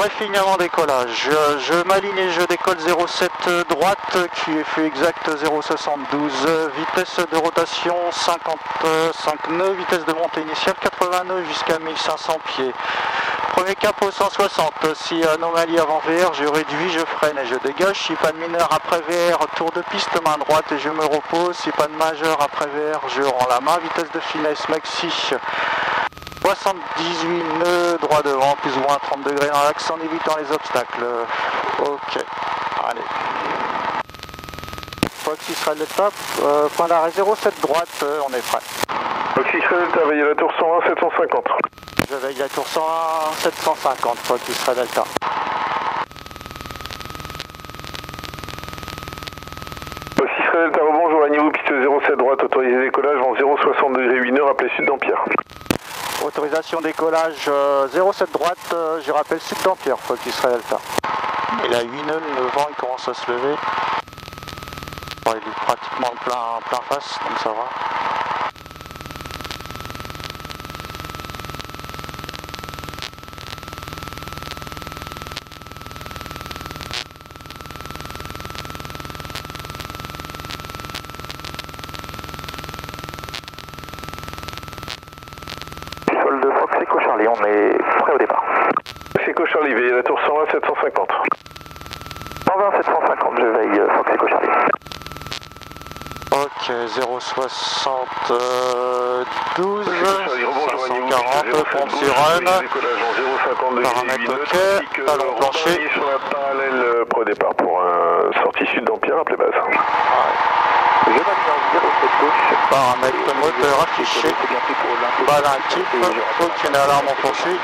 Briefing avant décollage. Je m'aligne et je décolle 07 droite, QFU exact 072, vitesse de rotation 55 nœuds, vitesse de montée initiale 80 nœuds jusqu'à 1500 pieds. Premier cap au 160, si anomalie avant VR, je réduis, je freine et je dégage. Si pas de mineur après VR, tour de piste, main droite et je me repose. Si pas de majeur après VR, je rends la main, vitesse de finesse maxi 78 nœuds, droit devant, plus ou moins 30 degrés dans l'axe en évitant les obstacles. Ok, allez. Fox Israël Delta, point d'arrêt 07 droite, on est prêt. Fox Israël Delta, veillez la tour 101 750. Je veille la tour 101 750, Fox Israël Delta. Fox Israël Delta, rebonjour, à niveau piste 07 droite, autorisé décollage en 060 degrés 8 nœuds, rappelez sud d'Ampère. Autorisation décollage 07 droite, je rappelle sud d'Ampère, Fox Israël Delta. Il a 8 nœuds, le vent il commence à se lever. Bon, il est pratiquement plein face, donc ça va. Sol de Fox Echo Charlie, on est prêt au départ. Fox Echo Charlie, veillez la tour 120 750. 120 750, je veille Fox Echo Charlie. Ok, 072, 540, pompe sirène, paramètre ok, talon plancher. Sur la parallèle pro départ pour un sortie sud d'Ampère, appelez base. Je valide en 07 gauche. Paramètre moteur affiché, balle active, aucune alarme en poursuit.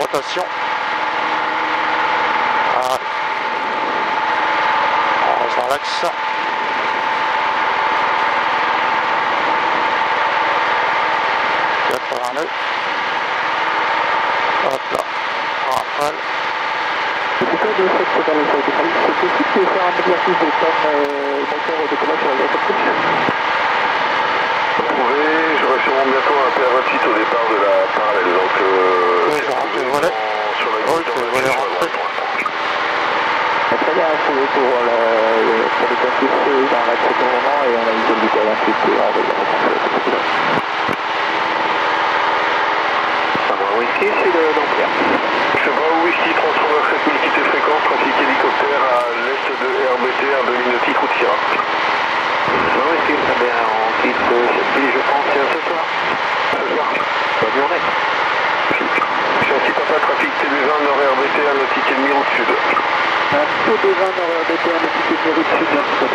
Rotation. Allez. On reste dans l'axe. Hop là. Rafale. C'est plutôt de cette total c'est possible de faire un exercice de comme moteur au décollage sur la gauche. Vous pouvez, j'aurai sûrement bientôt un PR28 au départ de la parallèle, donc Oui, je rentre le volet. sur la gauche, Ok, le volet rentré. Très bien, pour l'exercice dans l'axe pour le moment et on a une zone du col ensuite et on va y reprendre. Whisky, c'est d'Ampère. Cheval Whisky, transformeur 7 multité fréquence, trafic hélicoptère à l'est de RBT, un demi-nautique route Sierra. Whisky, très bien, on quitte Châssis, je pense, ce soir. Ce soir. Bonne journée. Châssis Papa, trafic TB20, nord RBT, un nautique et demi route sud. Un TB20 nord RBT, un nautique et demi route sud, bien sûr.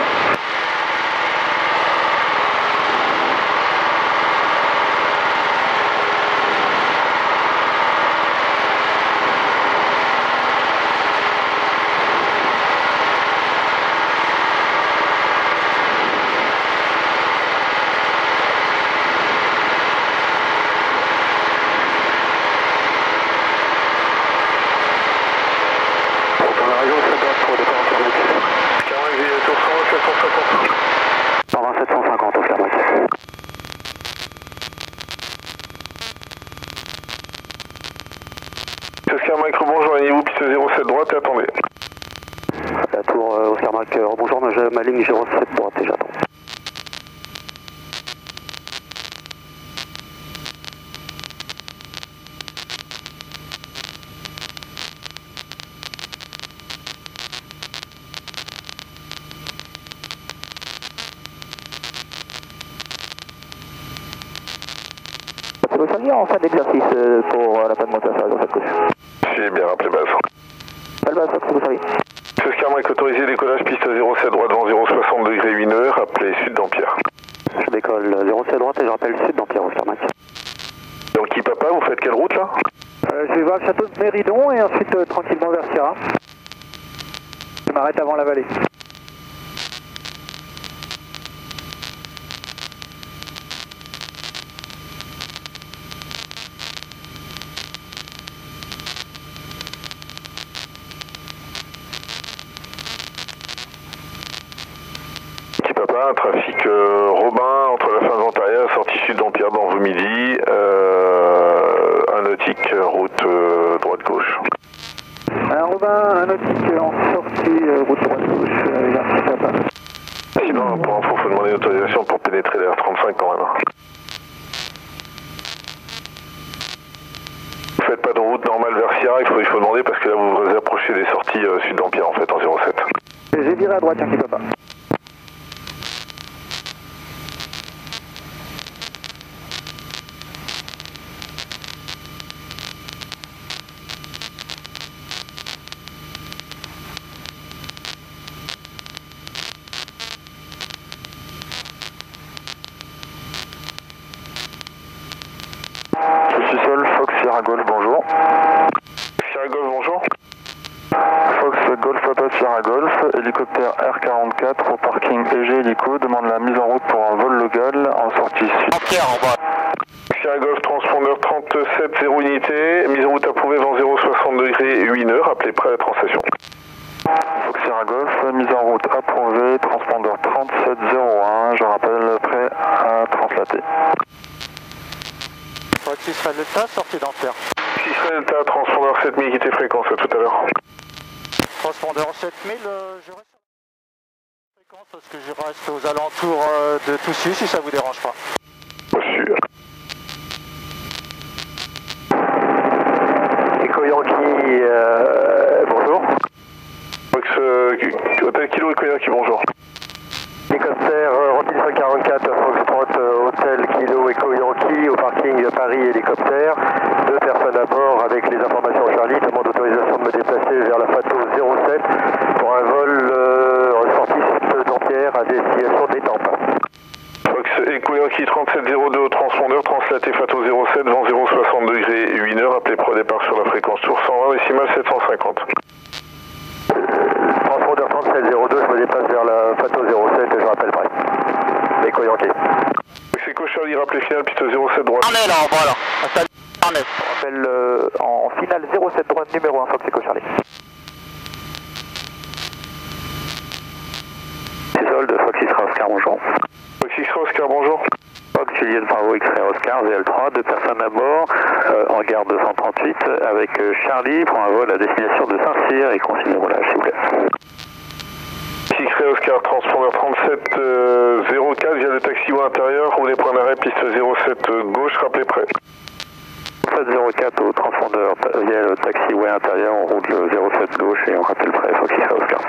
Oscar Mike, rebonjour, alignez-vous piste 07 droite et attendez. La tour Oscar Mike, rebonjour, ma ligne 07 droite et j'attends. Ça veut dire en fin d'exercice pour la panne moteur sur la droite gauche. J'ai bien rappelé base. Pas le base, ça vous savez. Oscar Mike, autorisé décollage piste 07 droite vent 060 degrés 8 nœuds, rappelez sud d'Ampère. Je décolle 07 droite et je rappelle sud d'Ampère, Oscar Mike. Donc qui papa, vous faites quelle route là? Je vais voir le château de Méridon et ensuite tranquillement vers Sierra. Je m'arrête avant la vallée. Qui papa, un trafic Robin entre la fin de Ventaria, sortie sud d'Ampère dans 80, un nautique en sortie, route droite gauche, Yankee Papa. Sinon, pour info, il faut demander une autorisation pour pénétrer l'air 35 quand même. Vous faites pas de route normale vers Sierra, il faut demander parce que là vous vous approchez des sorties sud d'Empire en fait en 07. J'ai viré à droite, Yankee Papa. Sous-sol, Fox Sierra Golf, bonjour. Sierra Golf, bonjour. Fox Golf Papa Sierra Golf, hélicoptère R44 au parking EG Hélico, demande la mise en route pour un vol local en sortie sud. Pierre, en bas. Sierra Golf, transpondeur 37-0 unité, mise en route approuvée vent 060 degrés 8 heures, appelez prêt à la translation. Fox Sierra Golf, mise en route approuvée, transpondeur 37-01, je rappelle prêt à translater. Fox Israël Delta, sortie d'Ampère. Israël Delta, transpondeur 7000 qui était fréquence à tout à l'heure. Transpondeur 7000, je reste sur la fréquence parce que je reste aux alentours de Toussus si ça vous dérange pas. Reçu. Echo Yankee, bonjour. Fox Hôtel Kilo Echo Yankee, bonjour. Hélicoptère Rocky 144, Foxtrot, Hôtel Kilo Echo Yankee, au parking Paris Hélicoptère. 2 personnes à bord avec les informations Charlie, demande d'autorisation de me déplacer vers la FATO 07 pour un vol sortie sud d'Empierre à destination d'Étampes. Fox Echo Yankee 3702 au transpondeur, translaté FATO 07, vent 060 degrés 8 heures, appelez pro départ sur la fréquence tour 120, décimale 750. Transpondeur 3702, je me déplace vers la FATO 07 et je rappelle prêt. Echo Yankee. Fox Echo Charlie, rappelé final, piste 07 droite. On est là, voilà. Installé. On est. Je rappelle en finale 07 droite numéro 1, Fox Echo Charlie. Solde, Fox Isra Oscar, bonjour. Fox Isra Oscar, bonjour. Fox Juliette Bravo X-Ray Oscar, VL3, 2 personnes à bord, en gare 238, avec Charlie pour un vol à destination de Saint-Cyr et consigne le roulage, s'il vous plaît. X-Ray Oscar, transpondeur 3704 via le taxiway intérieur, roulez point d'arrêt, piste 07 gauche, rappelez prêt. 3704 au transpondeur via le taxiway intérieur, on roule le 07 gauche et on rappelle prêt, Fox Isra Oscar.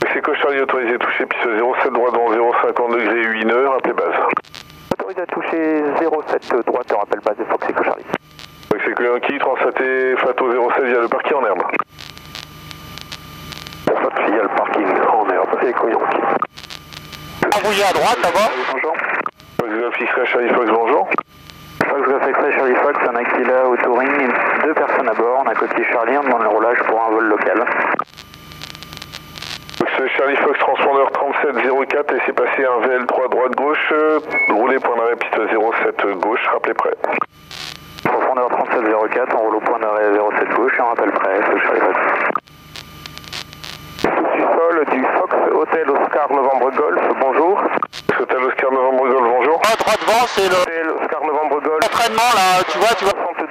Fox Echo Charlie autorisé toucher, piste 07 droite dans 050 degrés 8 heures, appelez base. Autorisé à toucher 07 droite, on rappelle base de Fox Echo Charlie. Fox Echo Yankee, translaté FATO 07 via le parking en herbe. Fox via le parking en herbe, Echo Yankee. Embrouillé à droite d'abord. Bonjour. Fox Golf X-Ray Charlie Fox, bonjour. Fox Golf X-Ray Charlie Fox, un Aquila au touring, 2 personnes à bord, on a côté Charlie, on demande le roulage pour un vol local. Fox Charlie Fox, transpondeur 3704, laissez passer un VL3 droite-gauche, roulez point d'arrêt piste 07 gauche, rappelez prêt. Transpondeur 3704, on roule au point d'arrêt 07 gauche et on rappelle prêt, Fox Charlie Fox. Sous-sol du Fox Hôtel Oscar Novembre Golf, bonjour. Hôtel Oscar Novembre Golf, bonjour. Droit devant, c'est le Hôtel Oscar Novembre Golf. entraînement là, tu vois,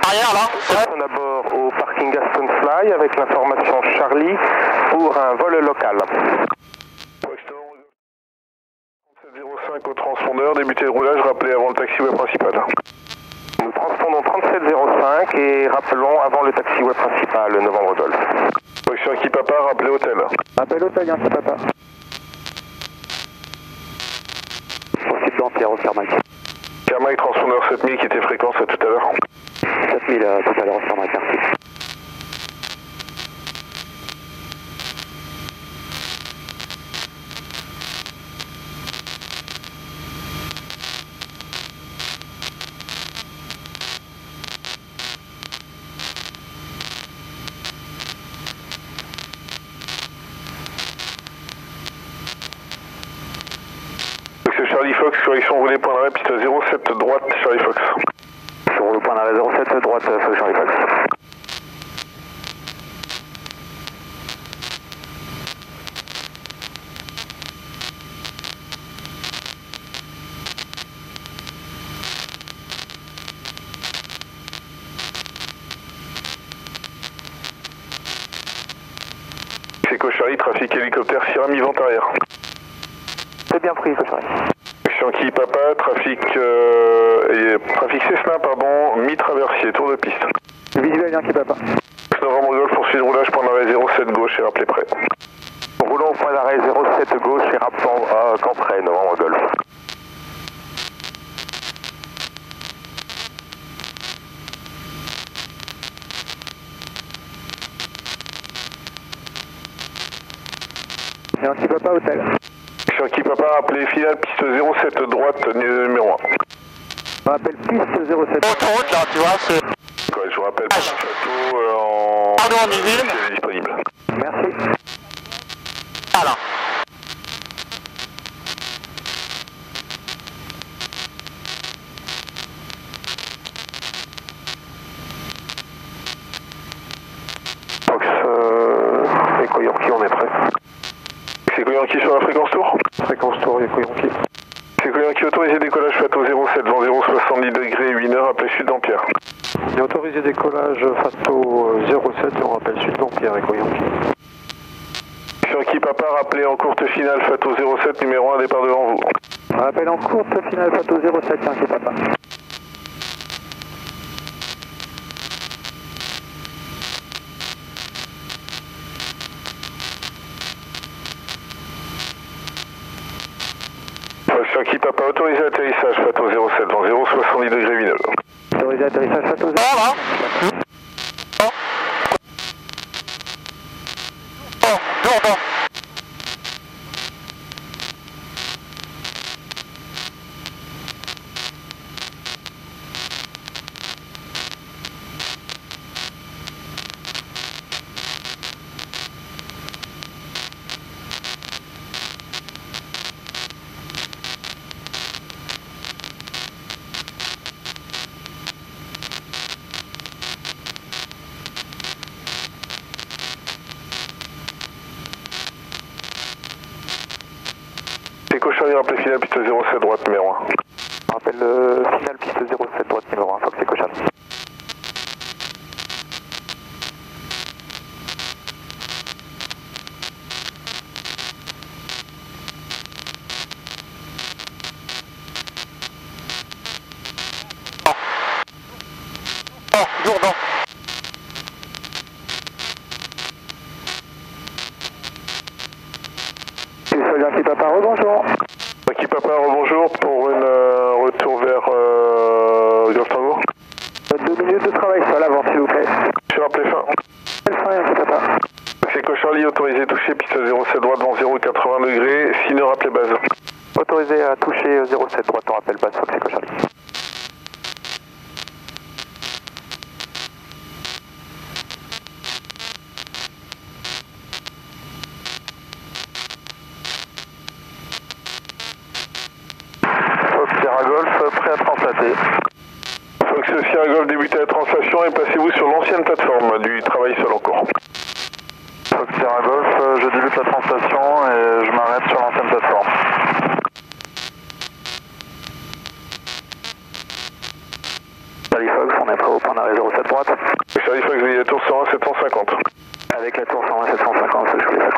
arrière là. On à bord au parking Aston Fly avec l'information Charlie pour un vol local. 3705 au transpondeur, débutez le roulage, rappelez avant le taxiway principal. Nous transpondons 3705 et rappelons avant le taxiway principal, le Novembre Golf. Fox Yankee Papa, rappelez hôtel. Appel hôtel, Yankee Papa. Possible d'Empire, Oscar Mike. Carmack, transpondeur 7000 qui était fréquence à tout à l'heure. 7000 tout à l'heure, Oscar Mike, merci. Charlie Fox, correction roulée point d'arrêt, piste 07 droite, Charlie Fox. Sur le point d'arrêt 07 droite, Charlie Fox. Echo Charlie, trafic hélicoptère Sierra mi-vent arrière. C'est bien pris, Echo Charlie. Yankee Papa, trafic Cessna, pardon, mi-traversier, tour de piste. Visuel Yankee Papa. Novembre Golf, poursuite de roulage, point d'arrêt 07 gauche et rappelez prêt. Roulons point d'arrêt 07 gauche et rappelons camp prêt, Novembre Golf. Yankee Papa, hôtel. Yankee Papa, rappelez finale, piste 07 droite, numéro 1. Rappel piste 07. Autoroute là, tu vois, c'est... Ouais, je vous rappelle, château en... Pardon, en usine. C'est disponible. Merci. Voilà. Fox, Echo Yankee, on est prêt. C'est Echo Yankee sur la fréquence tour. Fréquence tour, Echo Yankee. C'est Echo Yankee, autorisé décollage FATO 07, vent 070 degrés, 8 heures, appel sud d'Ampierre. Et autorisé décollage FATO 07, on rappelle sud d'Ampierre, Echo Yankee. Yankee Papa, rappelez en courte finale FATO 07, numéro 1, départ devant vous. Rappel en courte finale FATO 07, Yankee Papa. Yankee Papa, autorisé atterrissage FATO 07, vent 070 degrés, 8 heures. Autorisé atterrissage FATO 07. Voilà. Oh, Jourdan. Echo Charlie, rappelez finale, piste 07 droite, numéro 1. Rappel finale piste 07 droite numéro 1, Fox Echo Charlie. Oh, Jourdan. Yankee Papa, rebonjour. Yankee Papa, rebonjour pour une retour vers Golf Tango. 2 minutes de travail sur l'avant, s'il vous plaît. Je suis rappelé fin. Fin, Yankee Papa. C'est Echo Charlie, autorisé toucher, piste 07 droite, vent 080 degrés, 6 heures, rappelez base. Autorisé à toucher 07 droite, on rappelle base, Fox Echo Charlie. Fox Sierra Golf, prêt à translater. Fox Sierra Golf, débutez la translation et placez-vous sur l'ancienne plateforme du travail sol en cours. Fox Sierra Golf, je débute la translation et je m'arrête sur l'ancienne plateforme. Charlie Fox, on est prêt au point d'arrêt 07 droite. Charlie Fox, veuillez la tour 101 750. Avec la tour 101 750, c'est Charlie Fox.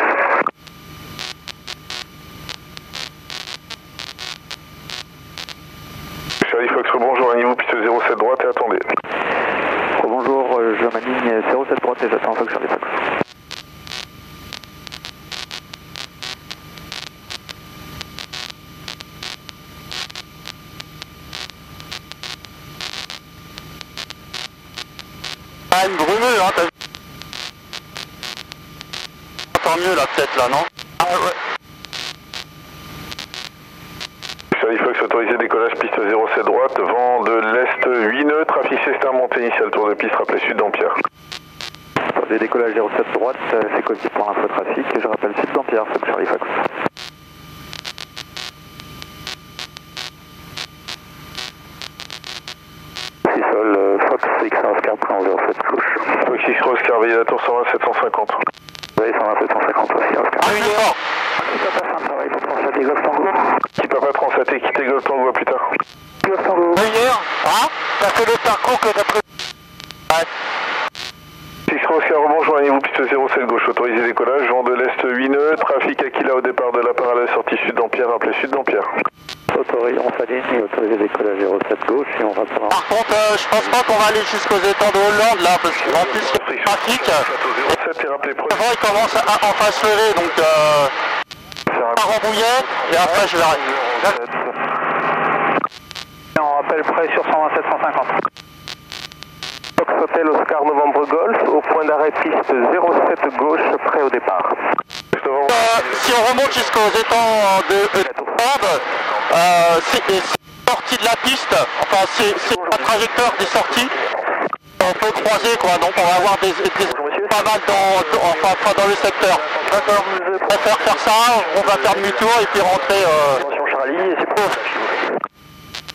Charlie Fox, rebonjour à niveau piste 07 droite et attendez. Bonjour, je m'aligne 07 droite et j'attends Fox Charlie Fox. Ah, une brumeux, hein, t'as vu. Tant mieux la tête là, non? Ah ouais. Charlie Fox, autorisé décollage piste 07 droite, vent de l'est 8 nœuds, trafic Cessna, montée initiale, tour de piste, rappelez sud d'Ampierre. Autorisé décollage 07 droite, c'est codifié pour l'infotrafic, je rappelle sud d'Ampierre, Fox Charlie Fox. Sol, Fox XR Oscar, plan 07 gauche. Fox XR Oscar, veillez la tour 120 750. Oui, 120 750 aussi, Oscar. Ah oui, d'accord. Qui papa fin de travail pour translater Golf Tango. Qui Papa translaté, quittez Golf Tango, à plus tard. Golf Tango. Oui, hier, hein? T'as fait le parcours que t'as pris. Ouais. XR Oscar, rebonjour à niveau rejoignez-vous piste 07 gauche, autorisé décollage, vent de l'Est 8 nœuds, trafic Aquila au départ de la parallèle, sortie sud d'Ampierre, rappelez sud d'Ampierre. Autorisé, on s'aligne, autorisé décollage 07 gauche et on va prendre... Par contre, je pense pas qu'on va aller jusqu'aux étangs de Hollande là, parce qu'en plus il y a du trafic. Et rappelez Le vent il commence à enfin se lever, donc par Rambouillet, et après je verrai. On rappelle près sur 127 150. Fox Hotel Oscar Novembre Golf, au point d'arrêt piste 07 gauche, prêt au départ. Si on remonte jusqu'aux étangs de Hollande, c'est sorti de la piste, enfin c'est la trajectoire des sorties. On peut croiser quoi, donc on va avoir pas mal dans le secteur. D'accord, On préfère faire ça, on va faire demi-tour et puis rentrer. Attention Charlie, et c'est pour.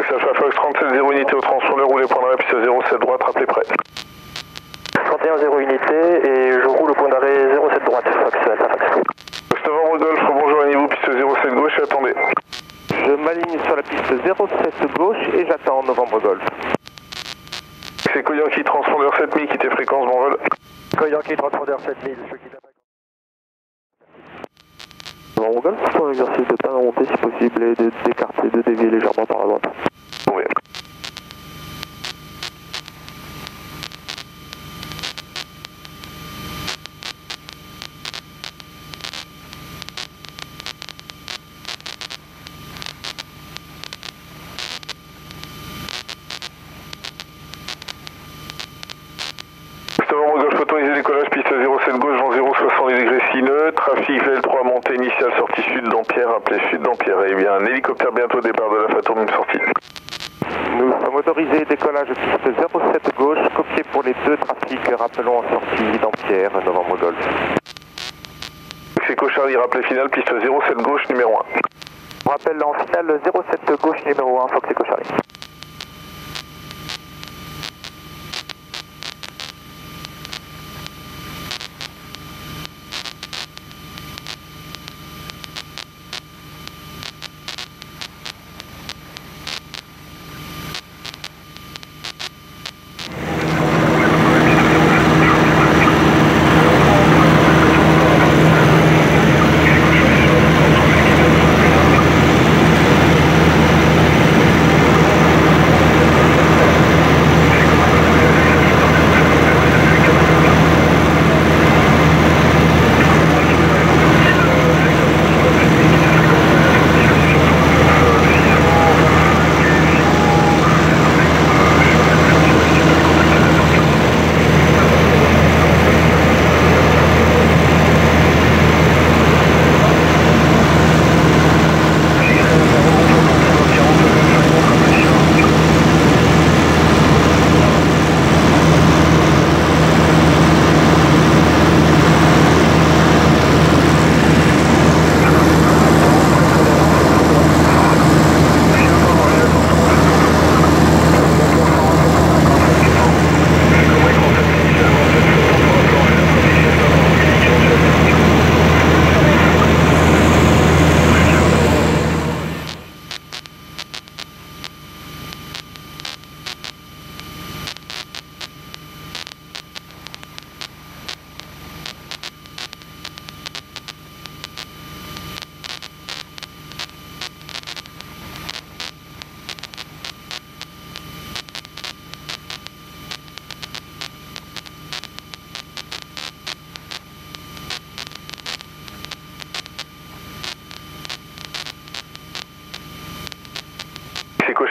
Sacha Fox 37 0 unité au transpondeur, roulez point d'arrêt piste 07 droite, rappelez prêt. 31 0 unité et je roule au point d'arrêt 07 droite, Fox, Alpha Fox. Fox Novembre Golf, rejoignez-vous piste 07 gauche et attendez. Je m'aligne sur la piste 07 gauche et j'attends Novembre Golf. C'est Koyanki transpondeur 7000, quittez fréquence, bon vol. Koyanki transpondeur 7000, je quitte la fréquence. Novembre Golf, pour l'exercice de pas remonter si possible et d'écarter, de dévier légèrement par la droite. Oui. Golf autorisé décollage piste 07 gauche, vent 0,60 degrés 6 nœuds, trafic VL3 montée initiale sortie sud d'Ampierre, appelé sud d'Ampierre. Et bien un hélicoptère bientôt au départ de la Fatour, même sortie. Nous sommes autorisés décollage piste 07 gauche, copié pour les deux trafics, rappelons en sortie d'Ampierre, Novembre Golf. C'est Charlie, rappelé final, piste 07 gauche numéro 1. Rappel en finale 07 gauche numéro 1, Fox Echo Charlie.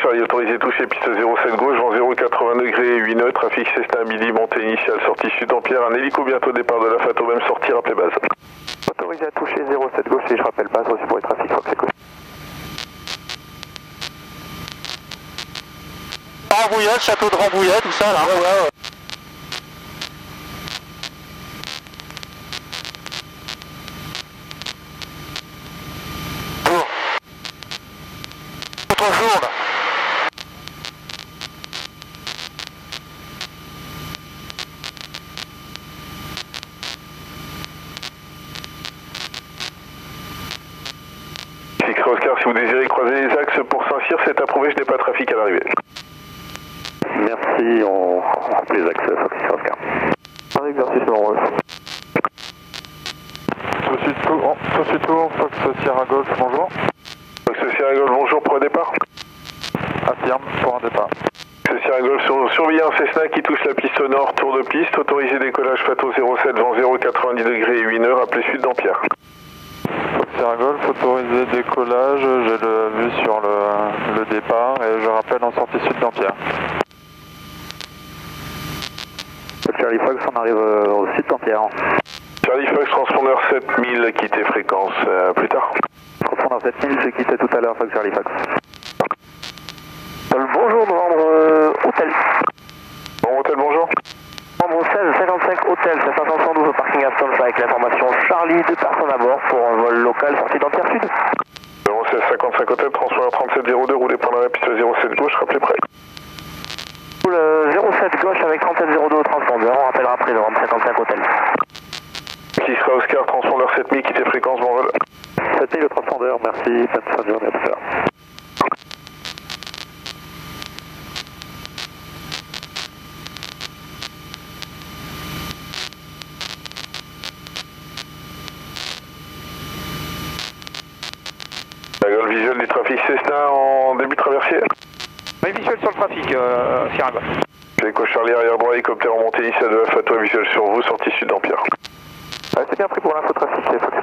Charlie autorisé touché piste 07 gauche, vent 0,80 degrés 8 nœuds, trafic Cessna Midi, montée initiale, sortie sud d'Ampierre, un hélico bientôt départ de la Fato, même sortie, rappelez base. Autorisé à toucher 07 gauche et je rappelle base aussi pour les trafics Fox Echo. Rambouillet, château de Rambouillet, tout ça là. Ouais. Autre jour là. Oscar, si vous désirez croiser les axes pour Saint-Cyr, c'est approuvé, je n'ai pas de trafic à l'arrivée. Merci, on remplit les axes Fox Oscar. Par exercice, on Sierra Golf, bonjour. Fox Sierra Golf, bonjour pour un départ. Affirme, pour un départ. Fox Sierra Golf, surveillez un Cessna qui touche la piste nord, tour de piste, autorisé décollage Pato 07, vent 0, 90 degrés et 1 heure, appelé Sud d'Ampierre. Fox Sierra Golf, autorisé décollage, j'ai le vue sur le départ et je rappelle en sortie Sud d'Ampierre. Charlie Fox, on arrive au Sud d'Ampierre. Charlie Fox, transpondeur 7000, quittez fréquence, plus tard. Transpondeur 7000, j'ai quitté tout à l'heure, Fox Charlie Fox. Bonjour, Novembre Hôtel. Bon, Hôtel, bonjour. Novembre 16, 55 Hôtel, c'est 512 au parking Aston avec l'information Charlie, 2 personnes à bord pour un vol local sorti d'Ampierre Sud. 16, 55 Hôtel, transpondeur 3702, roulez pendant la piste 07 gauche, rappelez prêt. Le 07 gauche avec 3702 au transpondeur, on rappellera après Novembre 55 Hôtel. Qui sera Oscar, transpondeur 7000, quittez fréquence, bon vol. 7000 le transpondeur, merci, bonne fin de journée, à tout à l'heure. La gueule visuelle du trafic Cessna en début de traversier. Oui, visuel sur le trafic, Sierra Golf. Echo Charlie arrière droit, hélicoptère en montée initiale de Alpha, toi visuel sur vous, sortie Sud d'Ampierre. C'est bien pris pour l'infotrafic, Fox.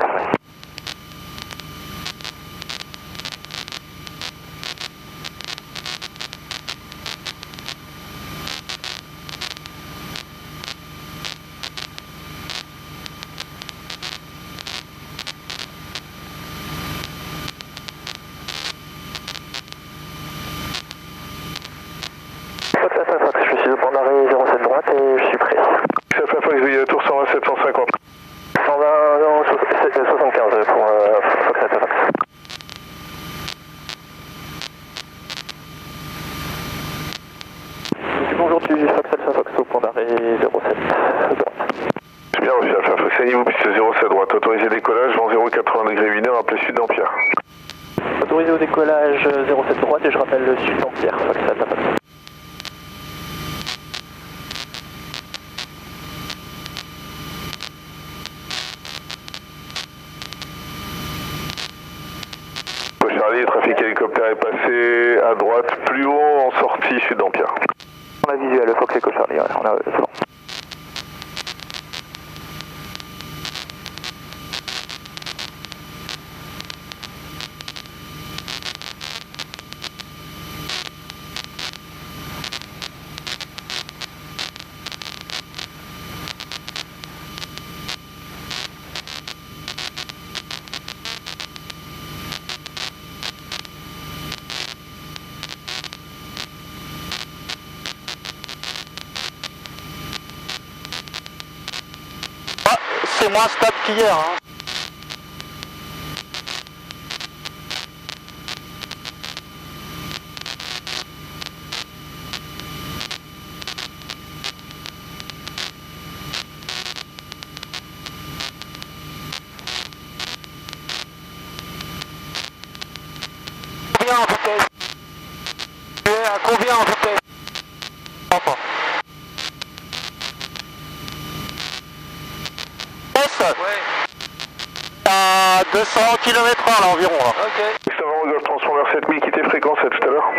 Fox Alpha Fox, je suis au point d'arrêt 07 droite et je suis prêt. Alpha Fox, veuillez la tour 120 750. 120, non, 75 pour Fox Alpha Fox. Bonjour, tu Fox Alpha Fox au point d'arrêt 07 droite. J'ai bien reçu Alpha Fox, à niveau piste 07 droite, autorisé décollage, vent 0, 80 degrés 1 heure, appelé Sud d'Ampierre. Autorisé au décollage 07 droite et je rappelle le Sud d'Ampierre, Fox Alpha Fox. Charlie, le trafic hélicoptère est passé à droite, plus haut en sortie Sud d'Ampierre. On a visuel, le Fox Echo Charlie, ouais, on a, c'est bon. C'est moins stable qu'hier. Hein. Combien en vitesse? Tu es à combien en vitesse? Enfin. À 200 km/h là environ là. Ok. Gustave Golf, transpondeur 7000, quittez fréquence, à tout à l'heure.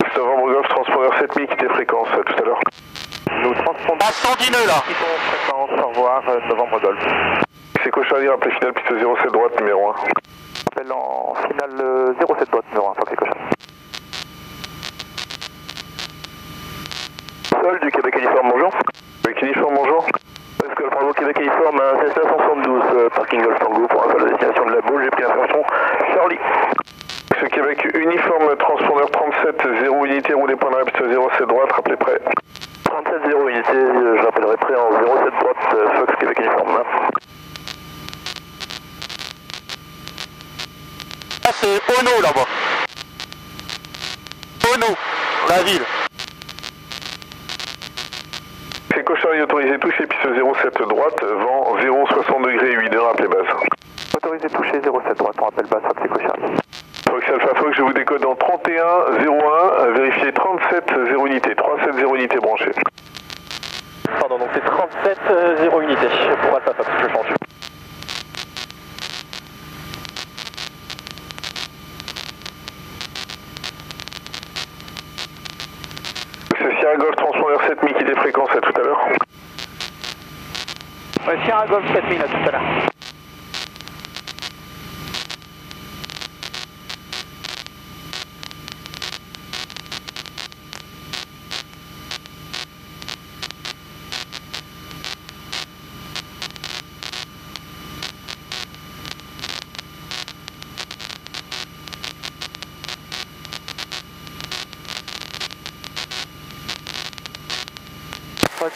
Gustave Golf, transpondeur 7000, quittez fréquence, à tout à l'heure. Nous transpondons À 110 nœuds là. fréquence, au revoir, Novembre Golf. C'est Echo Charlie, rappelé final, piste 07 droite, numéro 1. Appel en finale 07 droite, numéro 1, Fox Echo Charlie. Sol du Québec Uniforme, bonjour. Québec Uniforme, bonjour. Pascal Bravo, Québec Uniforme, Cessna 172, parking Golf Tango pour un vol de destination de la Baule, j'ai pris l'information Charlie. Ce Québec Uniforme, transpondeur 37, 0 unité, roulez point d'arrêt, piste 07 droite, rappelez prêt. 37 0 unité, je rappellerai prêt en 07 droite, Fox Québec Uniforme. Là c'est Ono là-bas. Ono, la ville. C'est Charlie, autorisé toucher, piste 07 droite, vent 0, 60 degrés 8 heures, appelez base. Autorisé toucher 07 droite, on rappelle base, Fox Echo Charlie. Fox Alpha Fox, je vous décode en 31 01, vérifiez 37 0 unité, 37 0 unité branchée. Pardon. pardon, donc c'est 37 0 unité pour Alpha Fox, je change. C'est Sierra Golf transpondeur 7000 qui était fréquence à tout à l'heure. Ouais, Sierra Golf 7000 à tout à l'heure.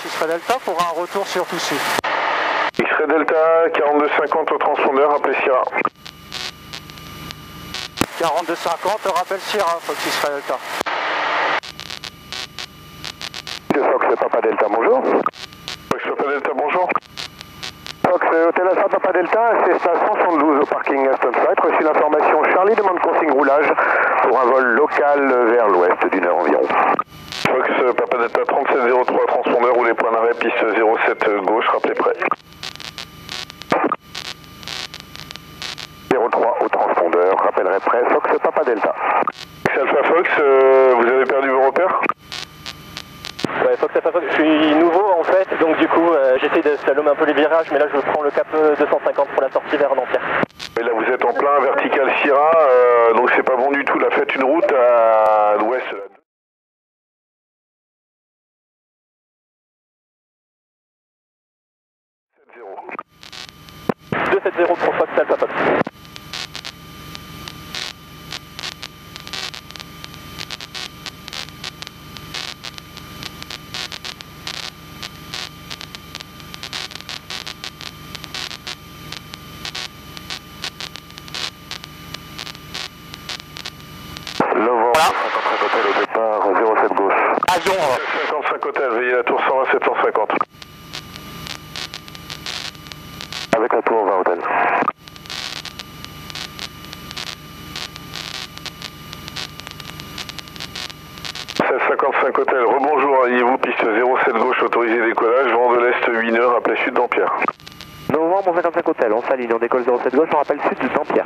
X-Ray Delta pour un retour sur Toussu. X-Ray Delta 4250 au transpondeur, appelez Sierra. 4250, rappelle Sierra, Fox X-Ray Delta. De Fox Papa Delta, bonjour. Fox Papa Delta, bonjour. Fox Hôtel Alpha Papa Delta, c'est station 112 au parking Aston Site. Reçu l'information, Charlie demande consigne roulage pour un vol local vers l'ouest d'une heure environ. Fox Papa Delta 3703 transpondeur, roulez point d'arrêt, piste 07 gauche, rappelez prêt. 03 au transpondeur, rappellerai prêt, Fox Papa Delta. C'est Alpha Fox, vous avez perdu vos repères? Ouais, Fox Alpha Fox, je suis nouveau en fait, donc du coup j'essaie de slalom un peu les virages, mais là je prends le cap 250 pour la sortie vers Dampierre. Et là vous êtes en plein vertical Sierra, donc c'est pas bon du tout, là faites une route à l'ouest. 270 pour Fox Alpha Fox. Novembre 55 hôtel au départ, 07 gauche. Avion, 55 hôtel, veillez la tour 120 750. Avec la tour 20 hôtel. – 55 hôtel, rebonjour, alliez-vous, piste 07 gauche, autorisé décollage, vent de l'est 1 heure, appelez sud d'Ampierre. Novembre 55 hôtel, on s'aligne, on décolle 07 gauche, on rappelle sud de Dampierre.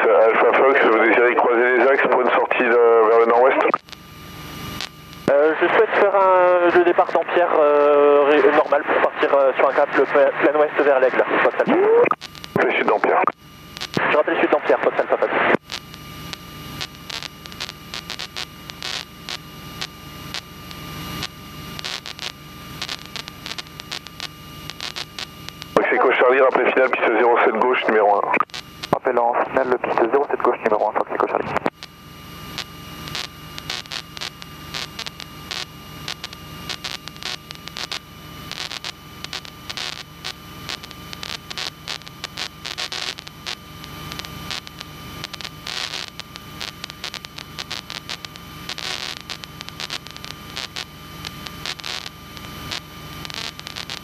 Alpha Fox, vous désirez croiser les axes pour une sortie vers le nord-ouest? Je souhaite faire le départ d'Ampierre normal pour partir sur un cap le plein ouest vers l'Aigle, Fox Alpha. Appelez sud d'Ampierre. Je rappelle sud d'Ampierre, Fox Alpha Fox. Fox Echo Charlie, rappelez final, piste 07 gauche, numéro 1. Rappel en finale, piste 07 gauche, numéro 1, Fox Echo Charlie.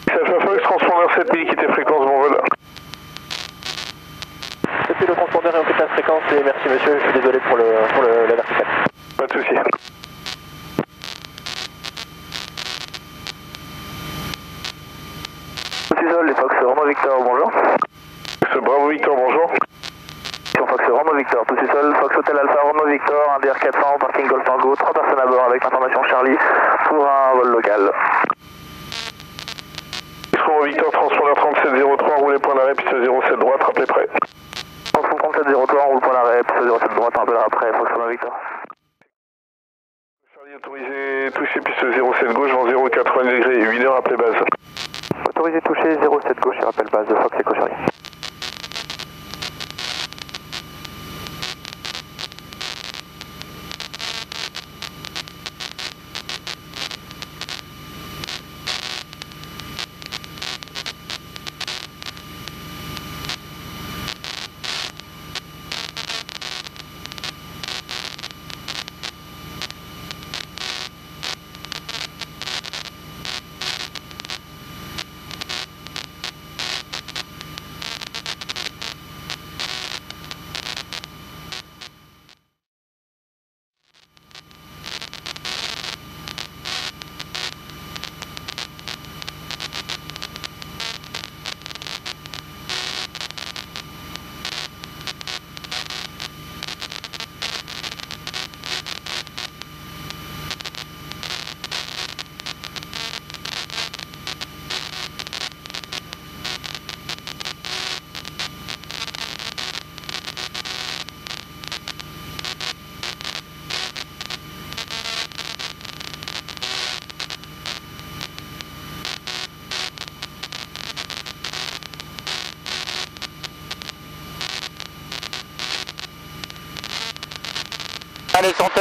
Alpha Fox, transpondeur 7000, quittez fréquence, bon vol. C'était le transpondeur et on quitte la fréquence et merci monsieur, je suis désolé pour la verticale. Pas de soucis. Tout les Fox Romeo Victor, bonjour. Ce Bravo Victor, bonjour. Sur Fox Romeo Victor, tout seul, Fox Hotel Alpha Romeo Victor, un DR400, parking Golf Tango, 3 personnes à bord avec l'information Charlie pour un vol local. Romeo Victor, transpondeur 3703, roulez point d'arrêt, piste 07 droite, rappelez prêt. Fox 3703, on roule point d'arrêt, piste 07 droite, un peu après, Fox Romeo Victor. Charlie autorisé, toucher piste 07 gauche, vent 080 degrés, 8 heures, appelez base. Autorisé toucher 07 gauche et rappel base de Fox Echo Charlie.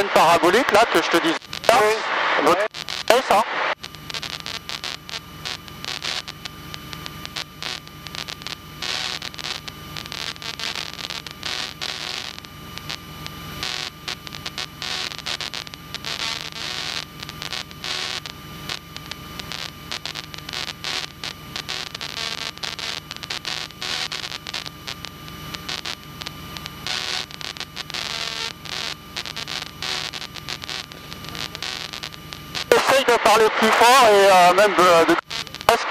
l'antenne parabolique là que je te disais. Oui. C'est ça. Essaye de parler plus fort et même de presque.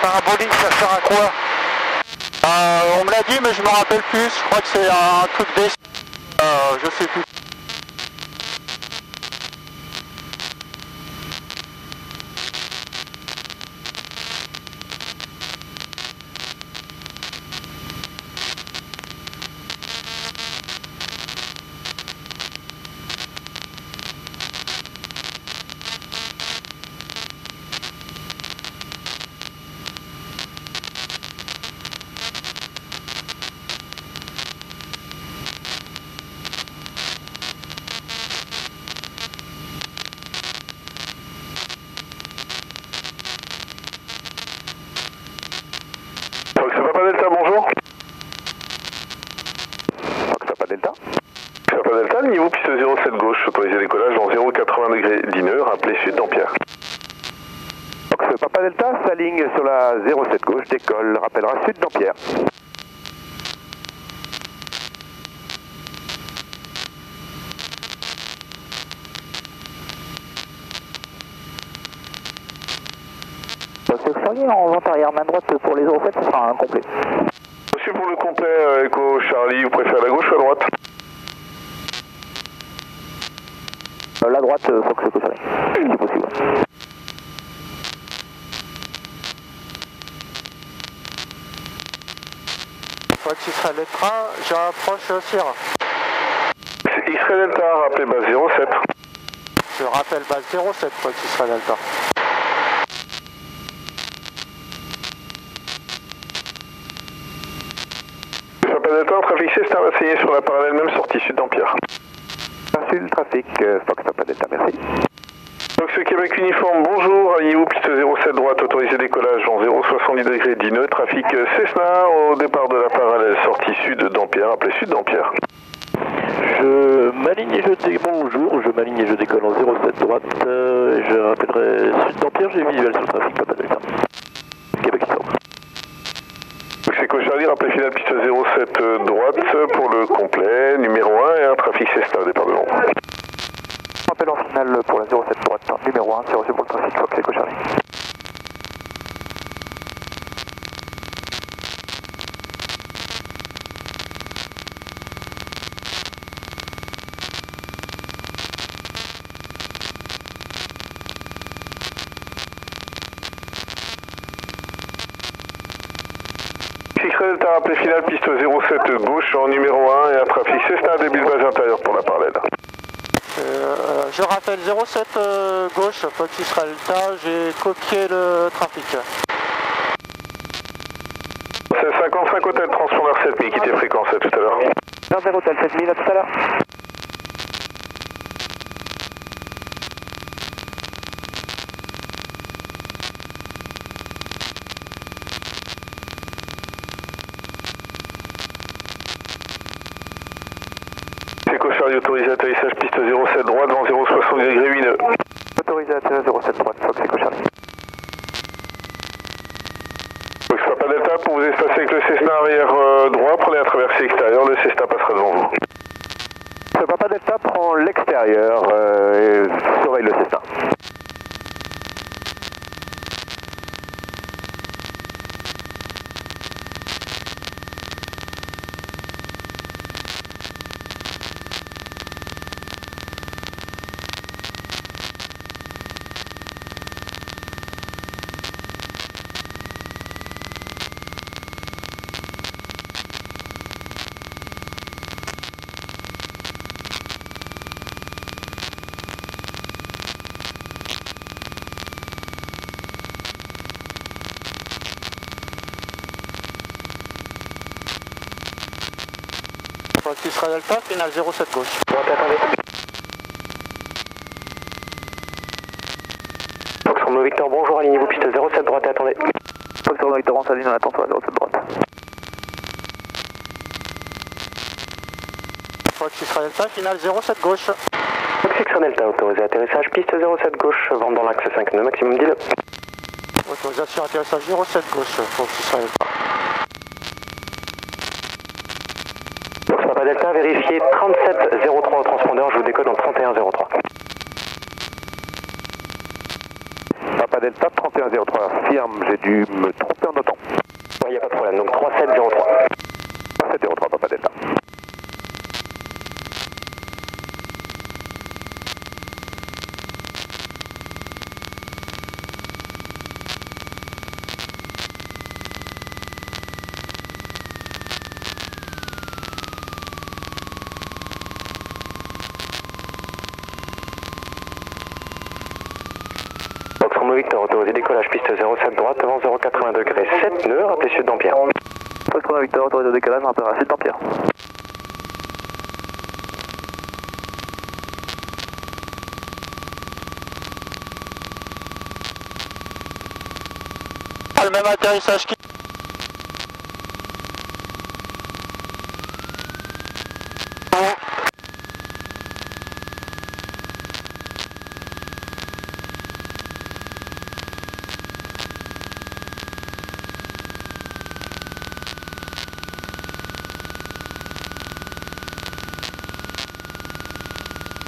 Parabolique, ça sert à quoi? On me l'a dit mais je me rappelle plus, je crois que c'est un truc d'essai, je sais plus. Delta, bonjour. Fox Papa Delta. Papa Delta, niveau piste 07 gauche, autorisé décollage en 0,80 degrés d'une rappelez sud d'Ampierre. Fox Papa Delta s'aligne sur la 07 gauche, décolle, rappellera sud d'Ampierre. En vente arrière main droite pour les 07, ce sera un complet. Monsieur, pour le complet, Echo Charlie, vous préférez la gauche ou la droite? La droite, Fox Echo Charlie, si possible. Fox Israël Delta, j'approche Sierra. C'est Israël Delta, rappelez base 07. Je rappelle base 07, Fox Israël Delta. Papa Delta, trafic Cessna va saigner sur la parallèle même sortie sud d'Ampierre. Merci le trafic, Fox Papa Delta, merci. Fox Québec uniforme, bonjour, alignez-vous piste 07 droite, autorisé décollage en 0,70 degrés d'Ineux, trafic Cessna au départ de la parallèle sortie sud d'Ampierre, appelez sud d'Ampierre. Je m'aligne et bonjour, je m'aligne et je décolle en 07 droite, je rappellerai sud d'Ampierre, j'ai visuel sur le trafic Papa Delta. Québec uniforme. C'est Echo Charlie, rappelez final piste 07 droite pour le complet, numéro 1 et un trafic Cessna au départ de Londres. Rappel en finale pour la 07 droite, numéro 1, c'est reçu pour le trafic Fox Echo Charlie. Israël Delta, rappelé final piste 07 gauche en numéro 1 et un trafic Cessna début de base intérieure pour la parallèle. Je rappelle 07 gauche, Fox Israël Delta, j'ai copié le trafic. C'est 55 hôtel, transpondeur 7000 qui était fréquence à tout à l'heure. 20 hôtel 7000 à tout à l'heure. Echo Charlie autorisé atterrissage piste 07 droite dans 0,60 degrés 8 nœuds. Autorisé atterrissage 07 droite, Fox Echo Charlie. Fox Papa Delta, pour vous espacer avec le Cessna arrière droit, prenez un traversier extérieur, le Cessna passera devant vous. Papa Delta prend l'extérieur et surveille le Cessna. Fox Israel Delta, final 07 gauche. Droite, attendez. Fox Romeo Victor, bonjour, alignez-vous, piste 07 droite, attendez. Fox Romeo Victor, on s'aligne, on attend sur la 07 droite. Fox Israel Delta, final 07 gauche. Fox Israel Delta, autorisé atterrissage, piste 07 gauche, vente dans l'axe 5 nœuds, maximum 10 nœuds. Autorisation atterrissage 07 gauche, Fox Israel Delta. Fox Papa Delta, vérifiez 3703 au transpondeur, je vous décode en 3103. Papa Delta 3103, firme, j'ai dû me tromper en notant. Il n'y a pas de problème, donc 3703. 3703, Papa Delta. Fox Romeo Victor, autorisé décollage, piste 07 droite, vent 080 degrés, 7 nœuds, rappelez sud d'Ampère. Fox Romeo Victor, autorisé au décalage, rappel à sud d'Ampère. Ah, le même atterrissage qui...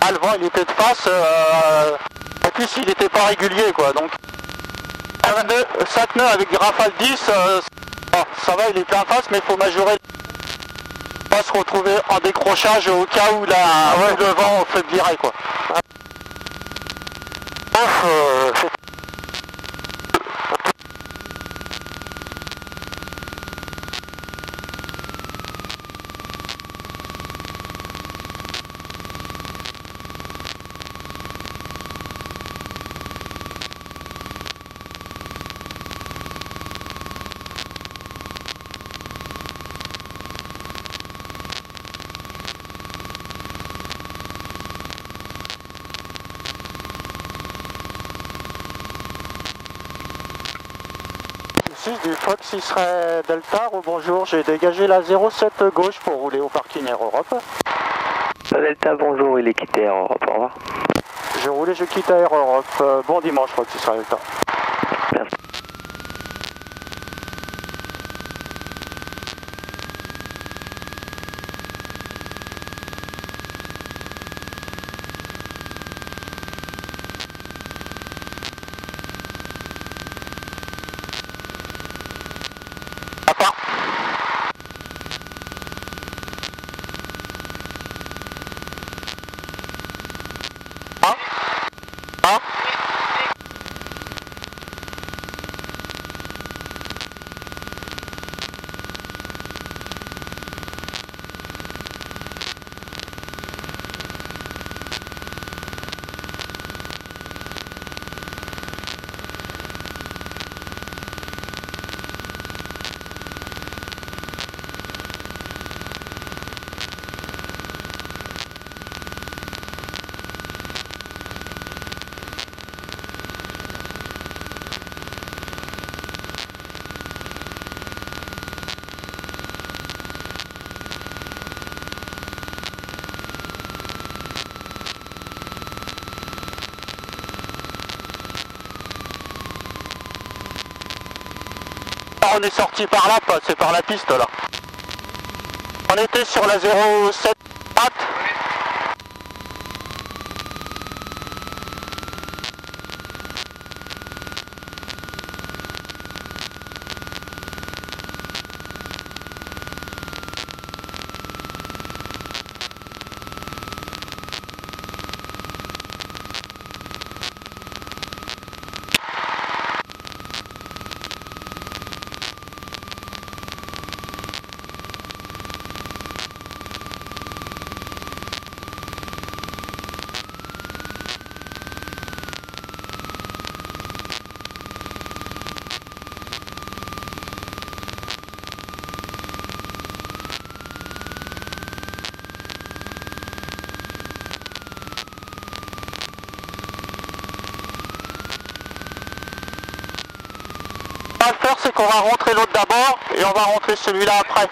Ah, le vent il était de face, en plus il était pas régulier quoi, donc 5 nœuds avec Rafale 10, ça va, il était en face mais il faut majorer, pas se retrouver en décrochage au cas où le vent faiblirait quoi. Du Fox Israel Delta, bonjour, j'ai dégagé la 07 gauche pour rouler au parking Air Europe. Delta, bonjour, il est quitté Air Europe, au revoir. Je quitte Air Europe. Bon dimanche, Fox Israel Delta. Merci. On est sorti par là, c'est par la piste là. On était sur la 07 droite. va faire, c'est qu'on va rentrer l'autre d'abord et on va rentrer celui-là après.